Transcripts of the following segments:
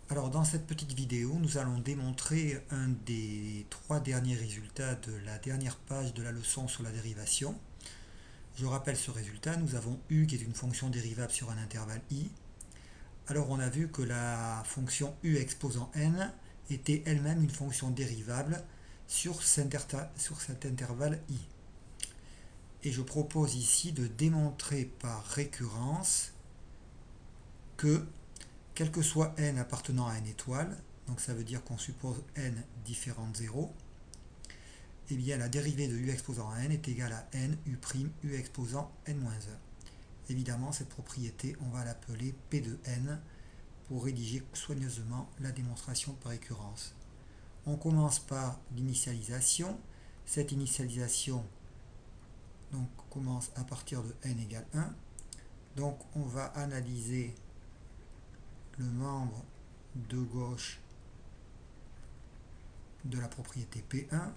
Alors dans cette petite vidéo, nous allons démontrer un des trois derniers résultats de la dernière page de la leçon sur la dérivation. Je rappelle ce résultat, nous avons u qui est une fonction dérivable sur un intervalle i. Alors on a vu que la fonction u exposant n était elle-même une fonction dérivable sur cet intervalle i. Et je propose ici de démontrer par récurrence que quel que soit n appartenant à n étoile, donc ça veut dire qu'on suppose n différent de 0, et bien la dérivée de u exposant n est égale à n u' u exposant n-1. Évidemment, cette propriété, on va l'appeler P de n pour rédiger soigneusement la démonstration par récurrence. On commence par l'initialisation. Cette initialisation donc, commence à partir de n égale 1. Donc on va analyser le membre de gauche de la propriété P1.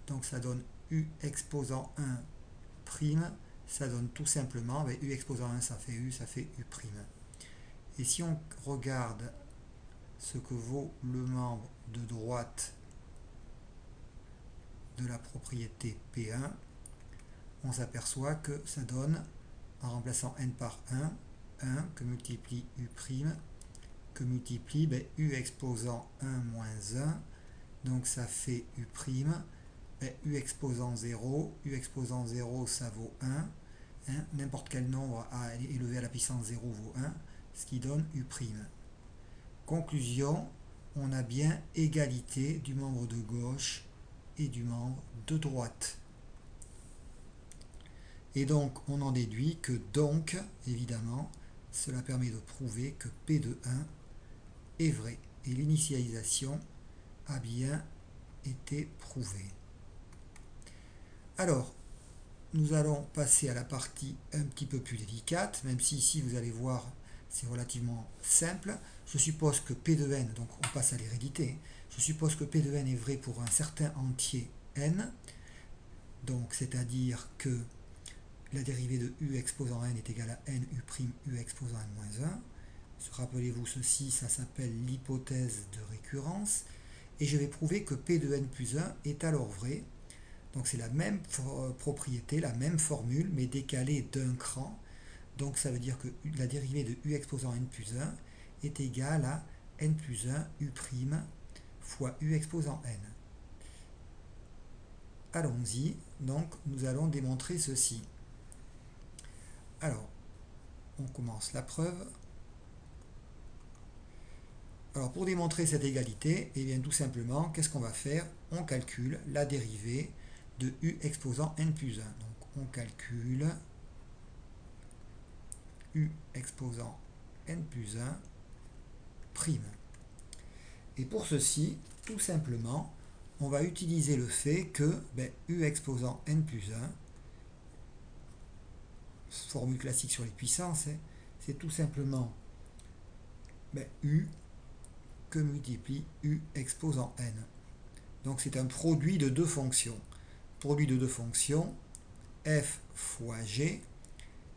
Donc ça donne u exposant 1 prime. Ça donne tout simplement, u exposant 1 ça fait u, ça fait u prime. Et si on regarde ce que vaut le membre de droite de la propriété P1, on s'aperçoit que ça donne, en remplaçant n par 1, 1 que multiplie u prime, que multiplie u exposant 1 moins 1, donc ça fait u prime, u exposant 0, u exposant 0 ça vaut 1, n'importe quel nombre élevé à la puissance 0 vaut 1, ce qui donne u prime. Conclusion, on a bien égalité du membre de gauche et du membre de droite. Et donc on en déduit que donc, évidemment, cela permet de prouver que P de 1 est vrai. Et l'initialisation a bien été prouvée. Alors, nous allons passer à la partie un petit peu plus délicate, même si ici vous allez voir c'est relativement simple. Je suppose que P de n, donc on passe à l'hérédité, je suppose que P de n est vrai pour un certain entier n, donc c'est-à-dire que la dérivée de u exposant n est égale à n u' u exposant n-1. Rappelez-vous ceci, ça s'appelle l'hypothèse de récurrence. Et je vais prouver que P de n plus 1 est alors vrai. Donc c'est la même propriété, la même formule, mais décalée d'un cran. Donc ça veut dire que la dérivée de u exposant n plus 1 est égale à n plus 1 u' fois u exposant n. Allons-y, donc nous allons démontrer ceci. Alors, on commence la preuve. Alors, pour démontrer cette égalité, eh bien, tout simplement, qu'est-ce qu'on va faire? On calcule la dérivée de u exposant n plus 1. Donc, on calcule u exposant n plus 1 prime. Et pour ceci, tout simplement, on va utiliser le fait que u exposant n plus 1, formule classique sur les puissances, c'est tout simplement u que multiplie u exposant n. Donc c'est un produit de deux fonctions. Produit de deux fonctions, f fois g,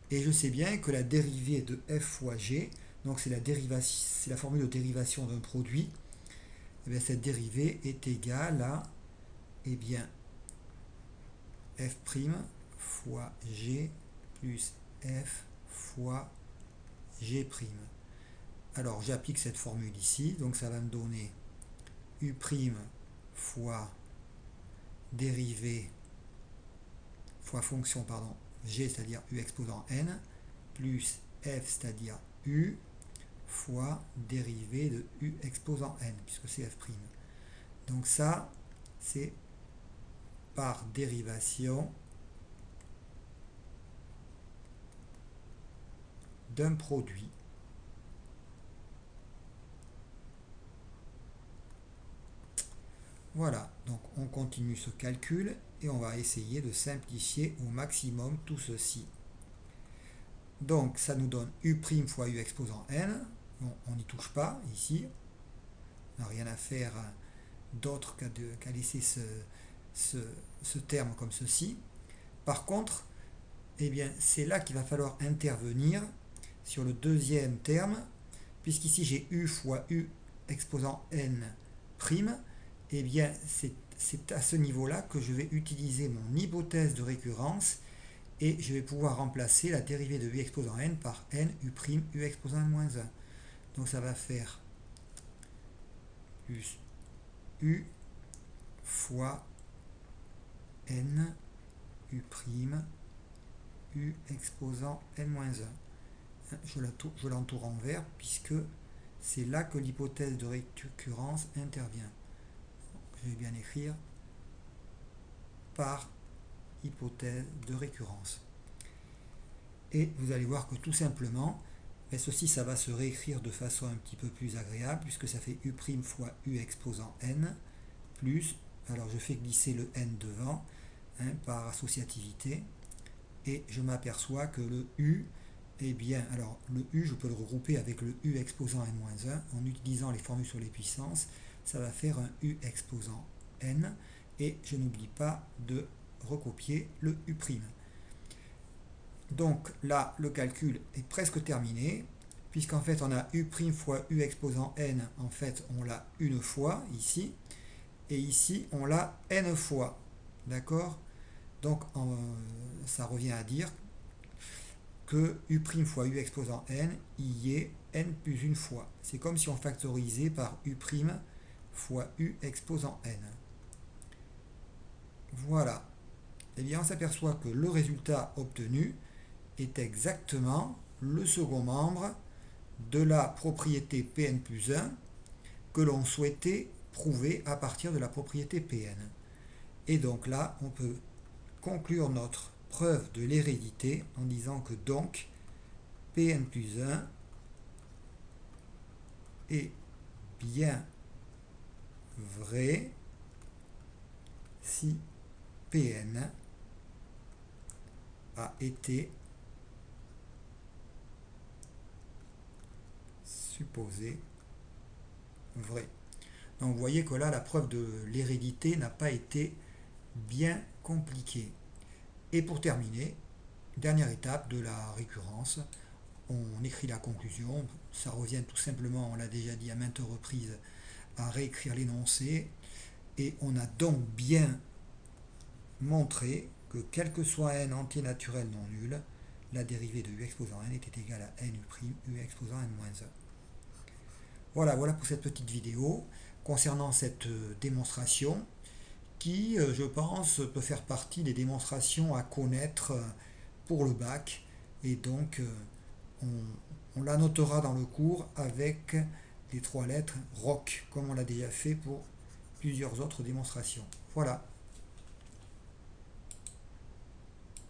et je sais bien que la dérivée de f fois g, donc c'est la formule de dérivation d'un produit, et bien cette dérivée est égale à f' fois g plus f fois g'. Alors j'applique cette formule ici, donc ça va me donner u' fois dérivée fois fonction g, c'est-à-dire u exposant n, plus f, c'est-à-dire u, fois dérivée de u exposant n, puisque c'est f'. Donc ça, c'est par dérivation d'un produit. Voilà, donc on continue ce calcul et on va essayer de simplifier au maximum tout ceci. Donc ça nous donne u' fois u exposant n. Bon, on n'y touche pas ici. On n'a rien à faire d'autre qu'à laisser ce terme comme ceci. Par contre, eh bien, c'est là qu'il va falloir intervenir sur le deuxième terme, puisqu'ici j'ai u fois u exposant n prime, eh bien c'est à ce niveau-là que je vais utiliser mon hypothèse de récurrence et je vais pouvoir remplacer la dérivée de u exposant n par n u prime u exposant n moins 1. Donc ça va faire plus u fois n u prime u exposant n moins 1. Je l'entoure en vert puisque c'est là que l'hypothèse de récurrence intervient. Je vais bien écrire par hypothèse de récurrence. Et vous allez voir que tout simplement, ceci ça va se réécrire de façon un petit peu plus agréable puisque ça fait u' fois u exposant n plus, alors je fais glisser le n devant par associativité et je m'aperçois que le u, eh bien, alors le u je peux le regrouper avec le u exposant n-1 en utilisant les formules sur les puissances, ça va faire un u exposant n et je n'oublie pas de recopier le u'. Donc là, le calcul est presque terminé, puisqu'en fait on a u' fois u exposant n, en fait on l'a une fois ici, et ici on l'a n fois, d'accord? Donc ça revient à dire que u' fois u exposant n y est n plus une fois. C'est comme si on factorisait par u' fois u exposant n. Voilà. Eh bien on s'aperçoit que le résultat obtenu est exactement le second membre de la propriété Pn plus 1 que l'on souhaitait prouver à partir de la propriété Pn. Et donc là, on peut conclure notre preuve de l'hérédité en disant que donc Pn plus 1 est bien vrai si Pn a été supposé vrai. Donc vous voyez que là, la preuve de l'hérédité n'a pas été bien compliquée. Et pour terminer, dernière étape de la récurrence, on écrit la conclusion. Ça revient tout simplement, on l'a déjà dit à maintes reprises, à réécrire l'énoncé. Et on a donc bien montré que quel que soit n entier naturel non nul, la dérivée de u exposant n était égale à n u' u exposant n-1. Voilà pour cette petite vidéo concernant cette démonstration qui, je pense, peut faire partie des démonstrations à connaître pour le bac. Et donc, on la notera dans le cours avec les 3 lettres ROC, comme on l'a déjà fait pour plusieurs autres démonstrations. Voilà.